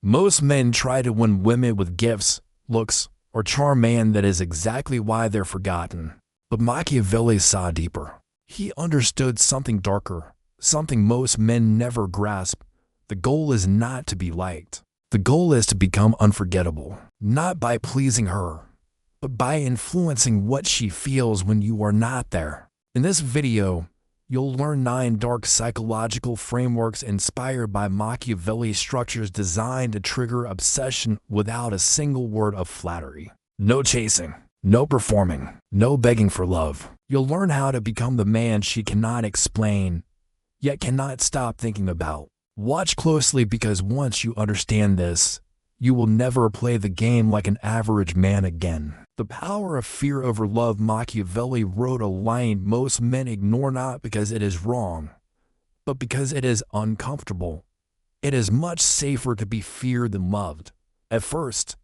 Most men try to win women with gifts, looks, or charm, man. That is exactly why they're forgotten. But Machiavelli saw deeper. He understood something darker, something most men never grasp. The goal is not to be liked. The goal is to become unforgettable, not by pleasing her, but by influencing what she feels when you are not there. In this video, you'll learn 9 dark psychological frameworks inspired by Machiavelli's structures designed to trigger obsession without a single word of flattery. No chasing, no performing, no begging for love. You'll learn how to become the man she cannot explain, yet cannot stop thinking about. Watch closely, because once you understand this, you will never play the game like an average man again. The power of fear over love. Machiavelli wrote a line most men ignore, not because it is wrong, but because it is uncomfortable. It is much safer to be feared than loved. At first,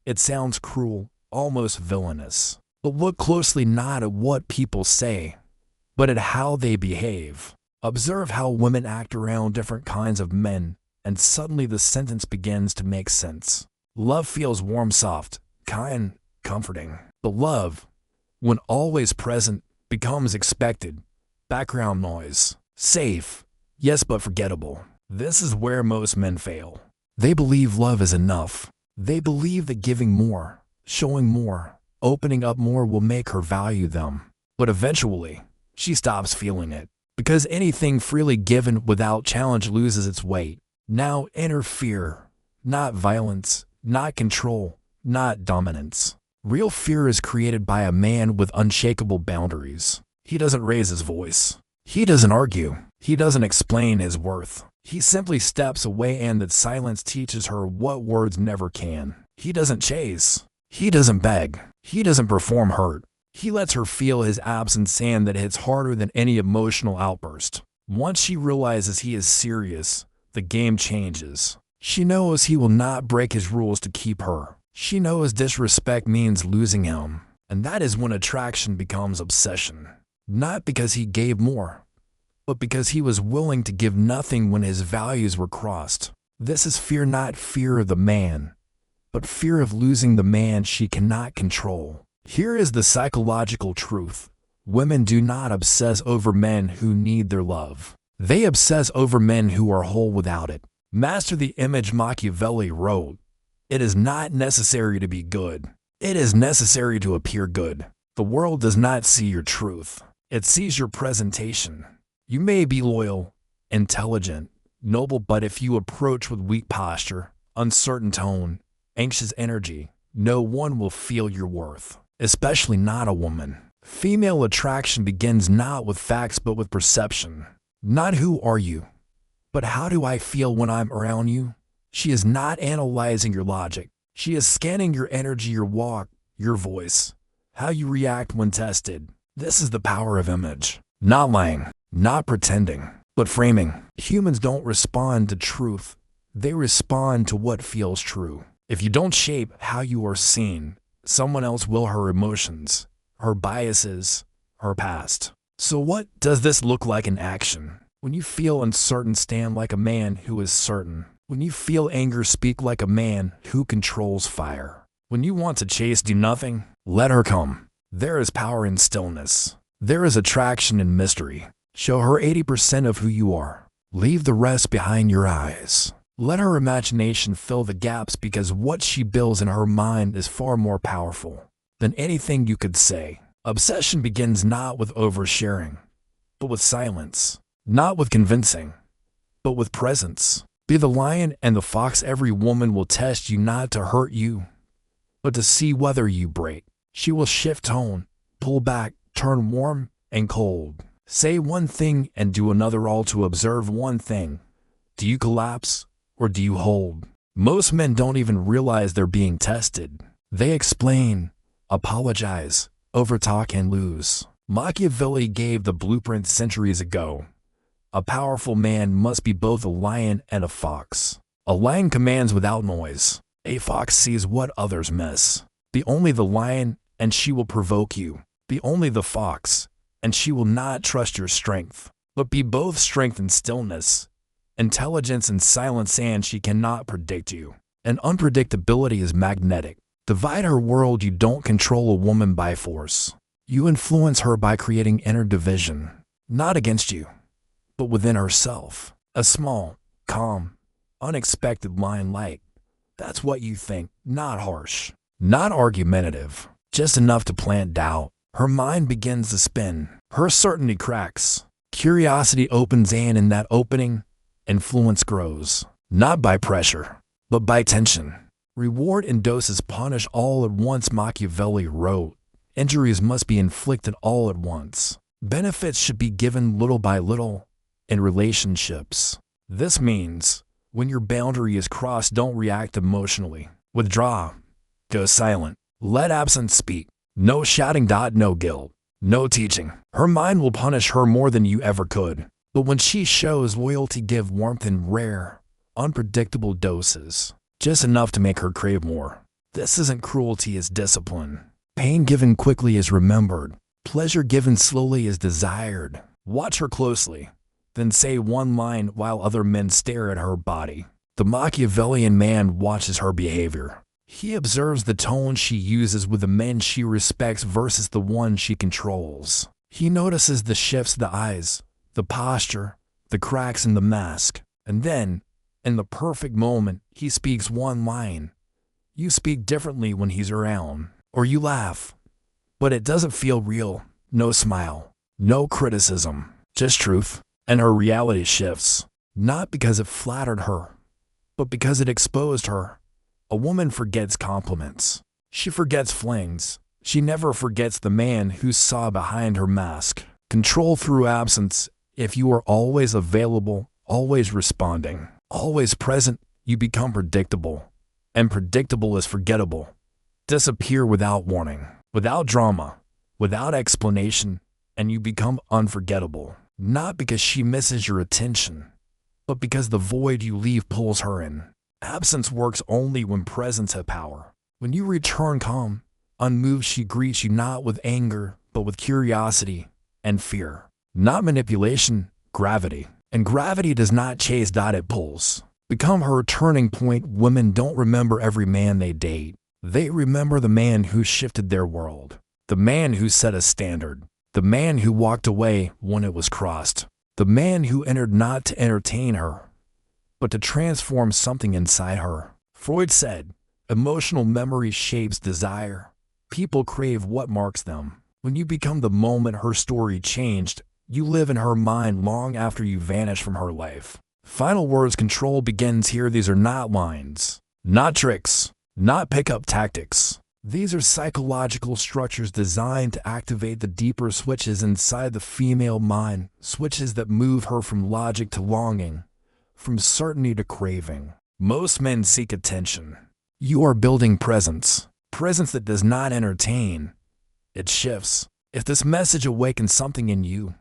it sounds cruel, almost villainous. But look closely, not at what people say, but at how they behave. Observe how women act around different kinds of men, and suddenly the sentence begins to make sense. Love feels warm, soft, kind, comforting. But love, when always present, becomes expected, background noise, safe, yes, but forgettable. This is where most men fail. They believe love is enough. They believe that giving more, showing more, opening up more will make her value them. But eventually, she stops feeling it, because anything freely given without challenge loses its weight. Now enter fear, not violence, not control, not dominance. Real fear is created by a man with unshakable boundaries. He doesn't raise his voice. He doesn't argue. He doesn't explain his worth. He simply steps away, and that silence teaches her what words never can. He doesn't chase. He doesn't beg. He doesn't perform hurt. He lets her feel his absence, and that hits harder than any emotional outburst. Once she realizes he is serious, the game changes. She knows he will not break his rules to keep her. She knows disrespect means losing him. And that is when attraction becomes obsession. Not because he gave more, but because he was willing to give nothing when his values were crossed. This is fear, not fear of the man, but fear of losing the man she cannot control. Here is the psychological truth. Women do not obsess over men who need their love. They obsess over men who are whole without it. Master the image. Machiavelli wrote, "It is not necessary to be good. It is necessary to appear good." The world does not see your truth. It sees your presentation. You may be loyal, intelligent, noble, but if you approach with weak posture, uncertain tone, anxious energy, no one will feel your worth. Especially not a woman. Female attraction begins not with facts but with perception. Not who are you, but how do I feel when I'm around you? She is not analyzing your logic. She is scanning your energy, your walk, your voice, how you react when tested. This is the power of image. Not lying, not pretending, but framing. Humans don't respond to truth. They respond to what feels true. If you don't shape how you are seen, someone else will. Her emotions, her biases, her past. So what does this look like in action? When you feel uncertain, stand like a man who is certain. When you feel anger, speak like a man who controls fire. When you want to chase, do nothing. Let her come. There is power in stillness. There is attraction in mystery. Show her 80% of who you are. Leave the rest behind your eyes. Let her imagination fill the gaps, because what she builds in her mind is far more powerful than anything you could say. Obsession begins not with oversharing, but with silence. Not with convincing, but with presence. Be the lion and the fox. Every woman will test you, not to hurt you, but to see whether you break. She will shift tone, pull back, turn warm and cold. Say one thing and do another, all to observe one thing. Do you collapse? Or do you hold? Most men don't even realize they're being tested. They explain, apologize, overtalk, and lose. Machiavelli gave the blueprint centuries ago. A powerful man must be both a lion and a fox. A lion commands without noise. A fox sees what others miss. Be only the lion, and she will provoke you. Be only the fox, and she will not trust your strength. But be both strength and stillness, intelligence and silence, and she cannot predict you. and unpredictability is magnetic. Divide her world. You don't control a woman by force. You influence her by creating inner division, not against you, but within herself. A small, calm, unexpected line like, "That's what you think," not harsh, not argumentative, just enough to plant doubt. Her mind begins to spin. Her certainty cracks. Curiosity opens, and in that opening, influence grows, not by pressure, but by tension. Reward in doses punish all at once. Machiavelli wrote, "Injuries must be inflicted all at once. Benefits should be given little by little in relationships." This means, when your boundary is crossed, don't react emotionally. Withdraw. Go silent. Let absence speak. No shouting. No guilt. No teaching. Her mind will punish her more than you ever could. But when she shows loyalty, give warmth in rare, unpredictable doses. Just enough to make her crave more. This isn't cruelty, it's discipline. Pain given quickly is remembered. Pleasure given slowly is desired. Watch her closely, then say one line while other men stare at her body. The Machiavellian man watches her behavior. He observes the tone she uses with the men she respects versus the one she controls. He notices the shifts of the eyes, the posture, the cracks in the mask. And then, in the perfect moment, he speaks one line. You speak differently when he's around. Or you laugh. But it doesn't feel real. No smile. No criticism. Just truth. And her reality shifts. Not because it flattered her, but because it exposed her. A woman forgets compliments. She forgets flings. She never forgets the man who saw behind her mask. Control through absence. If you are always available, always responding, always present, you become predictable. And predictable is forgettable. Disappear without warning, without drama, without explanation, and you become unforgettable. Not because she misses your attention, but because the void you leave pulls her in. Absence works only when presence has power. When you return calm, unmoved, she greets you not with anger, but with curiosity and fear. Not manipulation, gravity. And gravity does not chase, it pulls. Become her turning point. Women don't remember every man they date. They remember the man who shifted their world. The man who set a standard. The man who walked away when it was crossed. The man who entered not to entertain her, but to transform something inside her. Freud said, emotional memory shapes desire. People crave what marks them. When you become the moment her story changed, you live in her mind long after you vanish from her life. Final words. Control begins here. These are not lines, not tricks, not pickup tactics. These are psychological structures designed to activate the deeper switches inside the female mind, switches that move her from logic to longing, from certainty to craving. Most men seek attention. You are building presence. Presence that does not entertain. It shifts. If this message awakens something in you,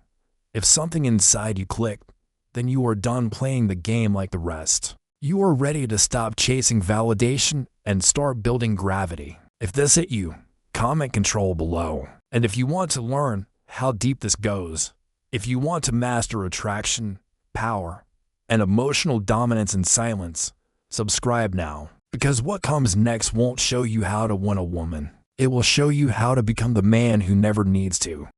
if something inside you clicked, then you are done playing the game like the rest. You are ready to stop chasing validation and start building gravity. If this hit you, comment control below. And if you want to learn how deep this goes, if you want to master attraction, power, and emotional dominance in silence, subscribe now. Because what comes next won't show you how to win a woman. It will show you how to become the man who never needs to.